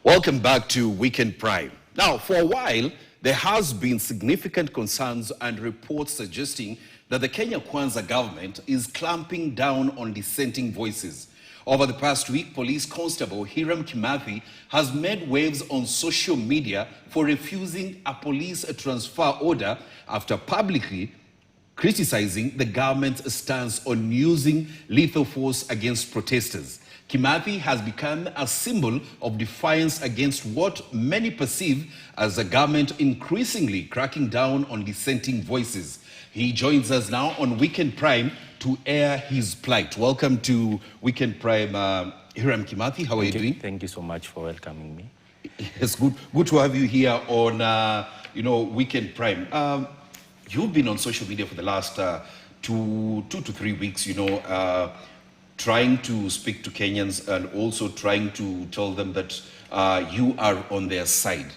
Welcome back to Weekend Prime. Now, for a while, there has been significant concerns and reports suggesting that the Kenya Kwanza government is clamping down on dissenting voices. Over the past week, Police Constable Hiram Kimathi has made waves on social media for refusing a police transfer order after publicly criticizing the government's stance on using lethal force against protesters. Kimathi has become a symbol of defiance against what many perceive as the government increasingly cracking down on dissenting voices. He joins us now on Weekend Prime to air his plight. Welcome to Weekend Prime, Hiram Kimathi. How are you doing? Thank you so much for welcoming me. It's good to have you here on, Weekend Prime. You've been on social media for the last 2 to 3 weeks, trying to speak to Kenyans and also trying to tell them that you are on their side.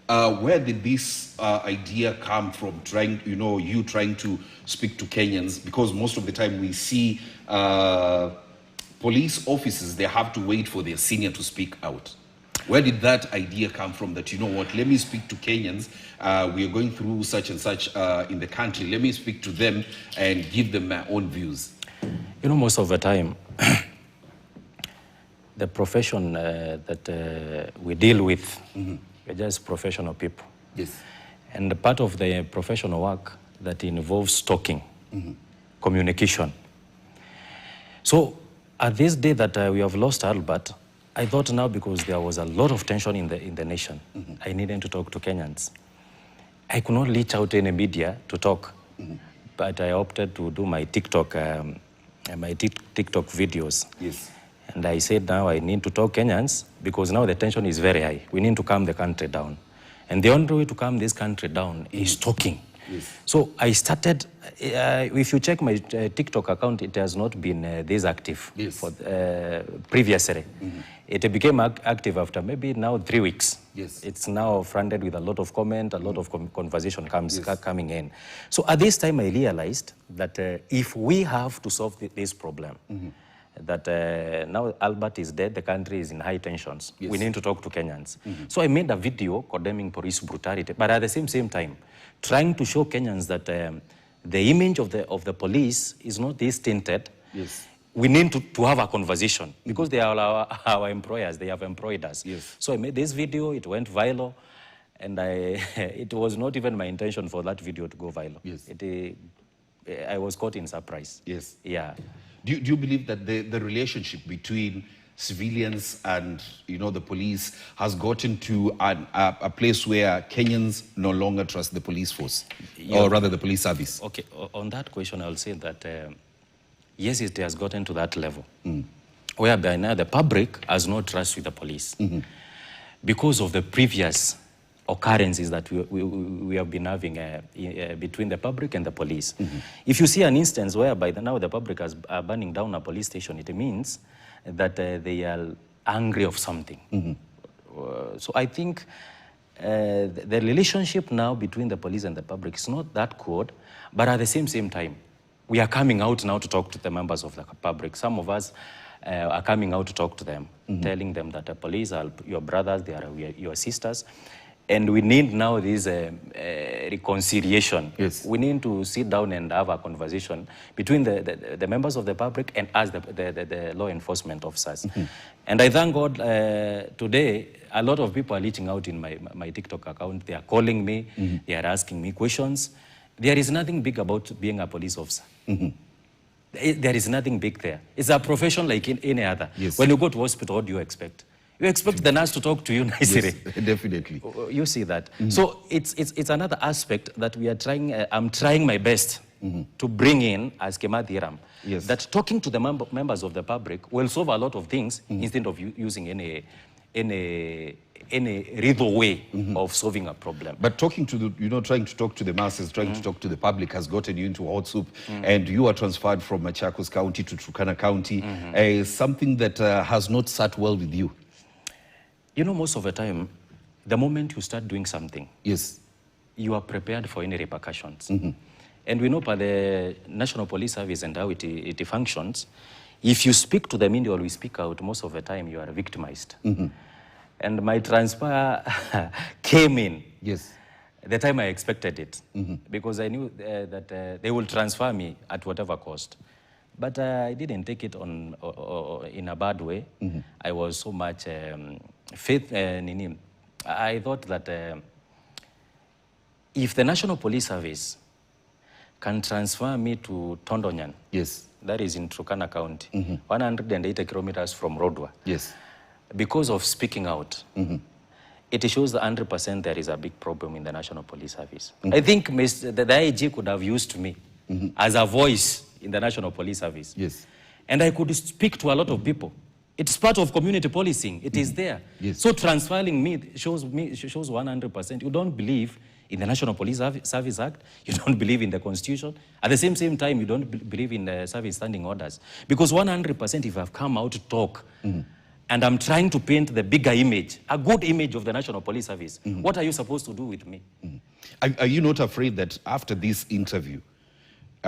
Where did this idea come from, trying to speak to Kenyans? Because most of the time we see police officers, they have to wait for their senior to speak out. Where did that idea come from that, let me speak to Kenyans, we are going through such and such in the country, let me speak to them and give them my own views? Most of the time, the profession that we deal with, we're just professional people. Yes. And part of the professional work that involves talking, communication. So at this day that we have lost Albert, I thought now, because there was a lot of tension in the nation, I needed to talk to Kenyans. I could not reach out to any media to talk, but I opted to do my TikTok videos. Yes. And I said, now I need to talk Kenyans, because now the tension is very high. We need to calm the country down. And the only way to calm this country down is talking. Yes. So I started, if you check my TikTok account, it has not been this active for previously. It became active after maybe now 3 weeks. Yes. It's now flooded with a lot of comment, a lot of conversation coming in. So at this time I realized that if we have to solve this problem, that now Albert is dead, the country is in high tensions. Yes. We need to talk to Kenyans. So I made a video condemning police brutality, but at the same time, trying to show Kenyans that the image of the police is not this tinted. Yes. We need to have a conversation, because they are our employers, they have employed us. Yes. So I made this video, it went viral, and it was not even my intention for that video to go viral. Yes. I was caught in surprise. Yes. Yeah. Do you believe that the relationship between civilians and the police has gotten to a place where Kenyans no longer trust the police force, or rather the police service? Okay, on that question, I'll say that yes, it has gotten to that level, whereby now the public has no trust with the police because of the previous occurrences that we have been having between the public and the police. If you see an instance whereby now the public is burning down a police station, it means that they are angry of something. So I think the relationship now between the police and the public is not that good, but at the same time, we are coming out now to talk to the members of the public. Some of us are coming out to talk to them, telling them that the police are your brothers, they are your sisters. And we need now this reconciliation. Yes. We need to sit down and have a conversation between the members of the public and us, the law enforcement officers. And I thank God today, a lot of people are reaching out in my TikTok account. They are calling me, they are asking me questions. There is nothing big about being a police officer. There is nothing big there. It's a profession like any other. Yes. When you go to hospital, what do you expect? You expect the nurse to talk to you nicely. Yes, definitely. You see that. So it's another aspect that we are trying, I'm trying my best to bring in as Kimathi Ram. Yes. That talking to the members of the public will solve a lot of things instead of using any real way of solving a problem. But talking to trying to talk to the masses, trying to talk to the public has gotten you into hot soup, and you are transferred from Machakos County to Turkana County. Something that has not sat well with you. Most of the time, the moment you start doing something, yes, you are prepared for any repercussions. And we know by the National Police Service and how it functions, if you speak to the media or we speak out, most of the time you are victimized. And my transfer came in. Yes. The time I expected it, because I knew that they will transfer me at whatever cost. But I didn't take it on in a bad way. I was so much faith. I thought that if the National Police Service can transfer me to Tondonyan, yes, that is in Turkana County, 180 kilometers from Rodwa, yes, because of speaking out, it shows that 100% there is a big problem in the National Police Service. I think the IG could have used me as a voice in the National Police Service. Yes. And I could speak to a lot of people. It's part of community policing. It is there. Yes. So transferring me shows 100%. You don't believe in the National Police Service Act. You don't believe in the Constitution. At the same time, you don't believe in the service standing orders. Because 100%, if I've come out to talk, and I'm trying to paint the bigger image, a good image of the National Police Service, what are you supposed to do with me? Are you not afraid that after this interview,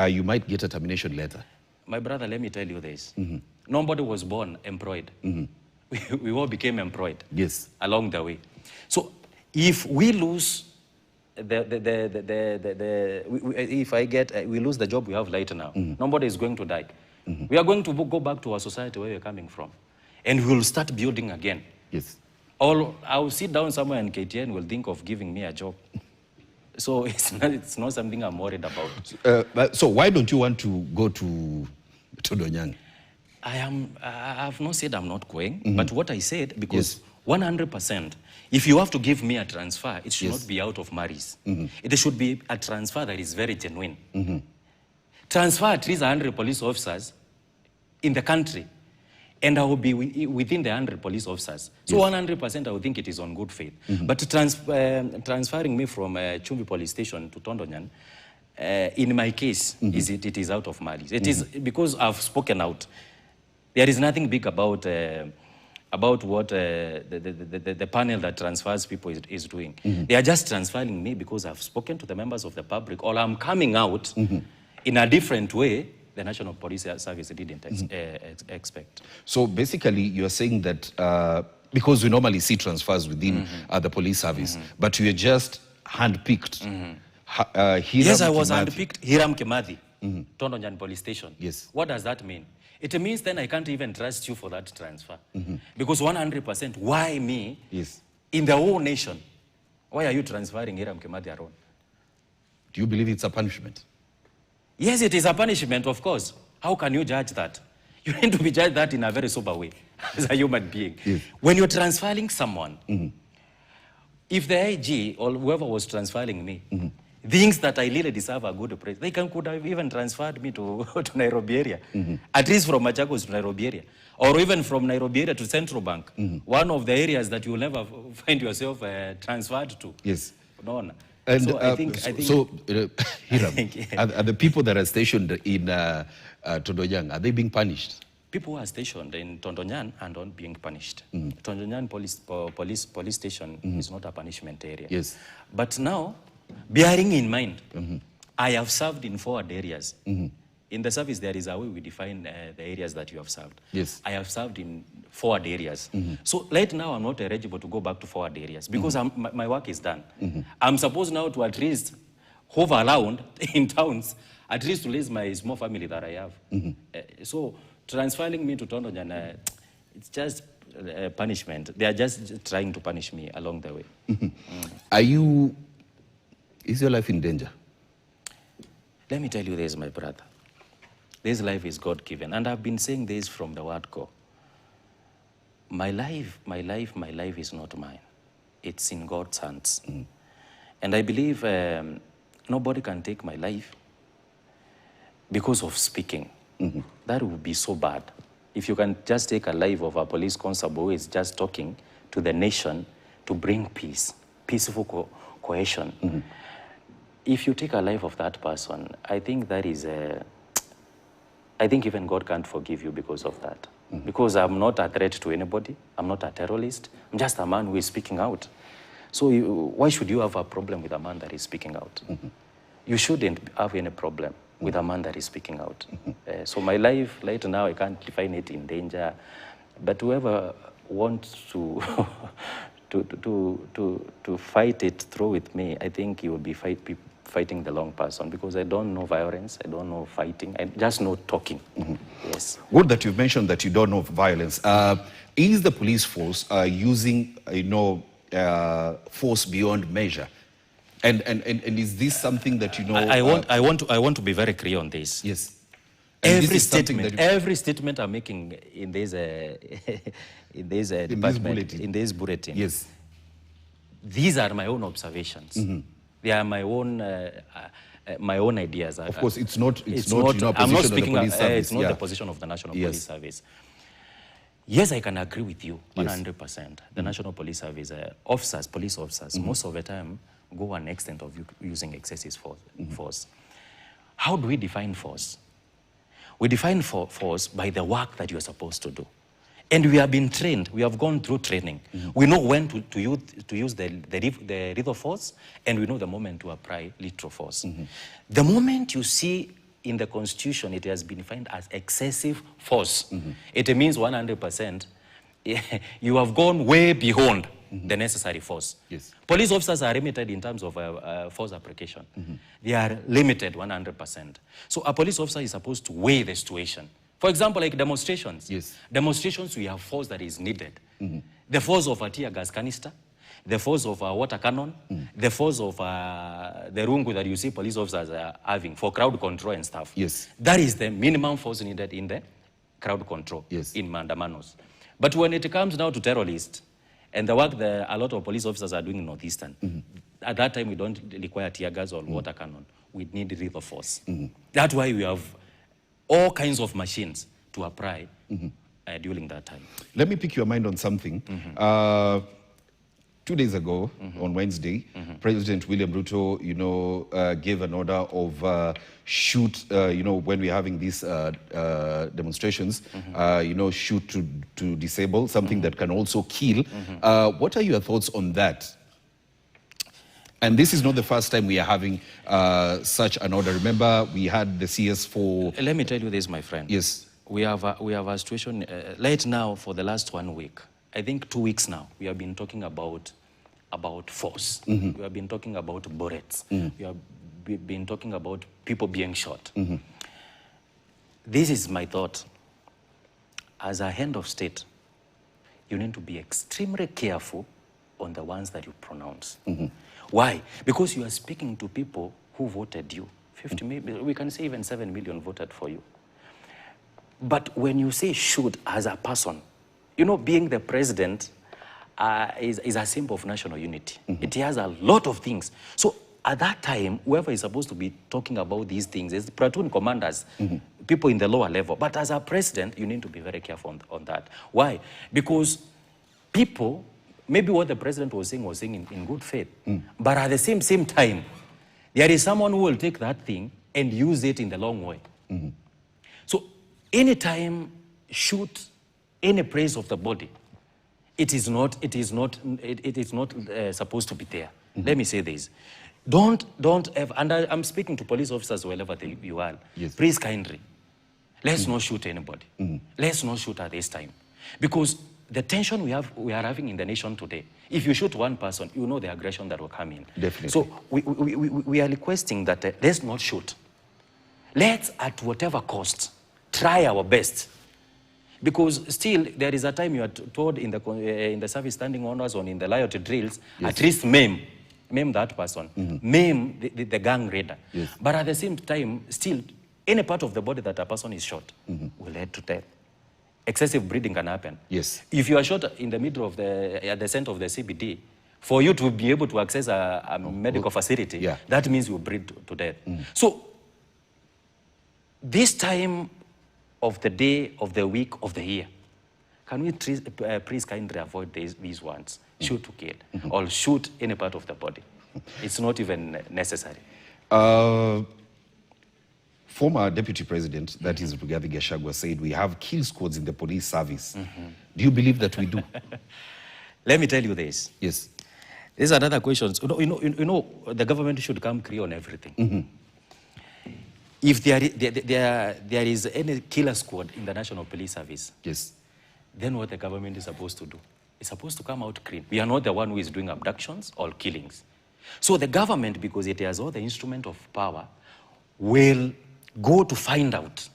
you might get a termination letter? My brother, let me tell you this. Nobody was born employed. We all became employed. Yes. Along the way. So if we lose we lose the job we have right now, nobody is going to die. We are going to go back to our society where we're coming from. And we will start building again. Yes. Or I'll sit down somewhere and KTN will think of giving me a job. So it's not something I'm worried about. So why don't you want to go to Donyang? I have not said I'm not going, but what I said, because 100%, if you have to give me a transfer, it should not be out of malice. It should be a transfer that is very genuine. Transfer at least 100 police officers in the country, and I will be within the 100 police officers. So 100%, I would think it is on good faith. But transferring me from Chumbi police station to Tondonyan, in my case, it is out of malice. It is because I've spoken out. There is nothing big about what the panel that transfers people is doing. They are just transferring me because I've spoken to the members of the public, or I'm coming out in a different way the National Police Service didn't expect. So basically, you're saying that because we normally see transfers within the police service, but you're just handpicked. Yes, I was handpicked. Hiram Kimathi, Tondonyan Police Station. Yes. What does that mean? It means then I can't even trust you for that transfer. Because 100%, why me? Yes. In the whole nation, why are you transferring Hiram Kimathi around? Do you believe it's a punishment? Yes, it is a punishment, of course. How can you judge that? You need to be judged that in a very sober way, as a human being. Yes. When you're transferring someone, if the IG or whoever was transferring me thinks that I really deserve a good praise, they could have even transferred me to Nairobi area, at least from Machakos to Nairobi area, or even from Nairobi area to Central Bank, one of the areas that you'll never find yourself transferred to. Yes. No. And so Hiram, are the people that are stationed in Tondonyang, are they being punished? People who are stationed in Tondonyan are not being punished. Tondonyan police station is not a punishment area. Yes. But now, bearing in mind, I have served in forward areas. In the service, there is a way we define the areas that you have served. Yes. I have served in forward areas. So right now, I'm not eligible to go back to forward areas because my work is done. I'm supposed now to at least hover around in towns, at least to raise my small family that I have. So transferring me to Tondonyan, it's just punishment. They are just trying to punish me along the way. Is your life in danger? Let me tell you this, my brother. This life is God-given. And I've been saying this from the word go. My life is not mine. It's in God's hands. And I believe nobody can take my life because of speaking. That would be so bad. If you can just take a life of a police constable who is just talking to the nation to bring peace, peaceful cohesion. If you take a life of that person, I think that is I think even God can't forgive you because of that. Because I'm not a threat to anybody. I'm not a terrorist. I'm just a man who is speaking out. So why should you have a problem with a man that is speaking out? You shouldn't have any problem with a man that is speaking out. So my life right now, I can't define it in danger. But whoever want to to fight it through with me, I think you will be fighting the wrong person, because I don't know violence, I don't know fighting, I just know talking. Yes. Good that you've mentioned that you don't know violence. Is the police force using, force beyond measure? And is this something that you know? I want to be very clear on this. Yes. Every statement I'm making in this department, in this bulletin. Yes. These are my own observations. They are my own ideas. Of course, it's not. I'm not speaking. It's not the position of the National Police Service. Yes, I can agree with you 100%. The National Police Service police officers, most of the time go an extent of using excessive force. How do we define force? We define force by the work that you are supposed to do. And we have been trained, we have gone through training. We know when to use the lethal force, and we know the moment to apply lethal force. The moment you see in the Constitution, it has been defined as excessive force. It means 100%, you have gone way beyond the necessary force. Yes. Police officers are limited in terms of force application. They are limited 100%. So a police officer is supposed to weigh the situation. For example, like demonstrations. Yes. Demonstrations, we have force that is needed. The force of a tear gas canister, the force of a water cannon, the force of the rungu that you see police officers are having for crowd control and stuff. Yes. That is the minimum force needed in the crowd control in mandamanos. But when it comes now to terrorists, and the work a lot of police officers are doing in Northeastern, at that time we don't require tear gas or water cannon. We need lethal force. That's why we have all kinds of machines to apply during that time. Let me pick your mind on something. 2 days ago, on Wednesday, President William Ruto, gave an order of shoot, when we're having these demonstrations, shoot to disable, something that can also kill. What are your thoughts on that? And this is not the first time we are having such an order. Remember, we had the CS4. Let me tell you this, my friend. Yes. We have a situation right now for the last 1 week. I think 2 weeks now, we have been talking about force. We have been talking about bullets. We have been talking about people being shot. This is my thought. As a head of state, you need to be extremely careful on the ones that you pronounce. Why? Because you are speaking to people who voted you. 50 million, we can say even 7 million voted for you. But when you say shoot as a person, being the president is a symbol of national unity. It has a lot of things. So at that time, whoever is supposed to be talking about these things is platoon commanders, people in the lower level. But as a president, you need to be very careful on that. Why? Because people, maybe what the president was saying in good faith, but at the same time, there is someone who will take that thing and use it in the long way. So anytime shoot any place of the body, it is not supposed to be there. Let me say this. Don't ever, and I'm speaking to police officers wherever you are, please kindly, let's not shoot anybody. Let's not shoot at this time. Because the tension we are having in the nation today, if you shoot one person, you know the aggression that will come in. Definitely. So we are requesting that let's not shoot. Let's, at whatever cost, try our best. Because still, there is a time you are told in the service standing orders or in the loyalty drills, at least maim that person, maim the gang raider. But at the same time, still, any part of the body that a person is shot will lead to death. Excessive bleeding can happen. Yes. If you are shot in the middle of at the center of the CBD, for you to be able to access a medical facility, that means you bleed to death. So, this time of the day, of the week, of the year, can we please kindly avoid these ones? Shoot to kill, or shoot any part of the body. It's not even necessary. Former Deputy President, that is Rigathi Gachagua, said we have kill squads in the police service. Do you believe that we do? Let me tell you this. Yes. These are another questions. You know, the government should come clear on everything. If there is any killer squad in the National Police Service, yes, then what the government is supposed to do? It's supposed to come out clean. We are not the one who is doing abductions or killings. So the government, because it has all the instrument of power, will go to find out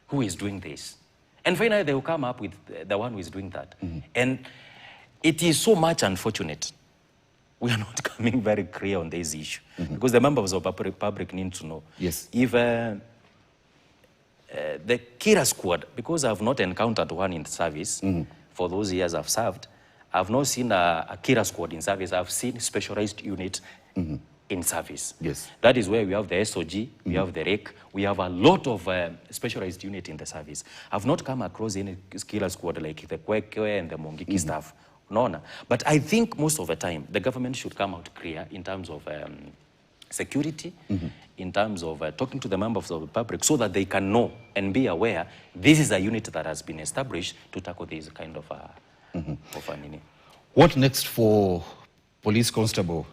who is doing this. And finally, they will come up with the one who is doing that. And it is so much unfortunate. We are not coming very clear on this issue. Because the members of the public need to know. Yes. If the killer squad, because I've not encountered one in service for those years I've served, I've not seen a killer squad in service. I've seen specialized units in service. Yes. That is where we have the SOG, we have the REC, we have a lot of specialized unit in the service. I've not come across any killer squad like the Kwekwe and the Mongiki staff. No. But I think most of the time, the government should come out clear in terms of security, in terms of talking to the members of the public so that they can know and be aware this is a unit that has been established to tackle this kind of What next for Police Constable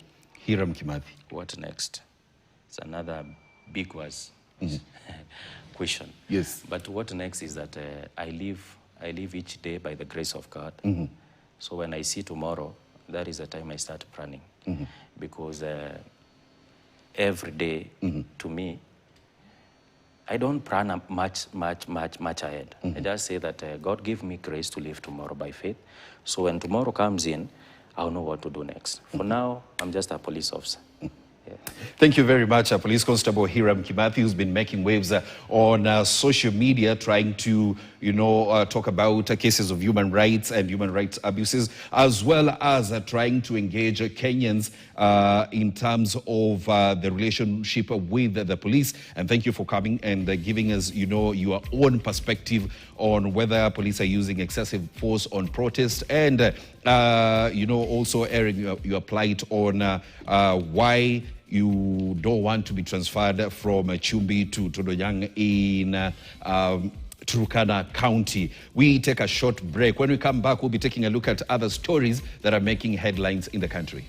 Hiram Kimathi? What next? It's another big question. Yes. But what next is that I live each day by the grace of God. So when I see tomorrow, that is the time I start planning. Because every day, to me, I don't plan much ahead. I just say that God give me grace to live tomorrow by faith. So when tomorrow comes in, I'll know what to do next. For now, I'm just a police officer. Thank you very much, Police Constable Hiram Kimathi, who's been making waves on social media, trying to, talk about cases of human rights and human rights abuses, as well as trying to engage Kenyans in terms of the relationship with the police. And thank you for coming and giving us, your own perspective on whether police are using excessive force on protest, and also airing your plight on why you don't want to be transferred from Chumbi to Todonyang in Turkana County. We take a short break. When we come back, we'll be taking a look at other stories that are making headlines in the country.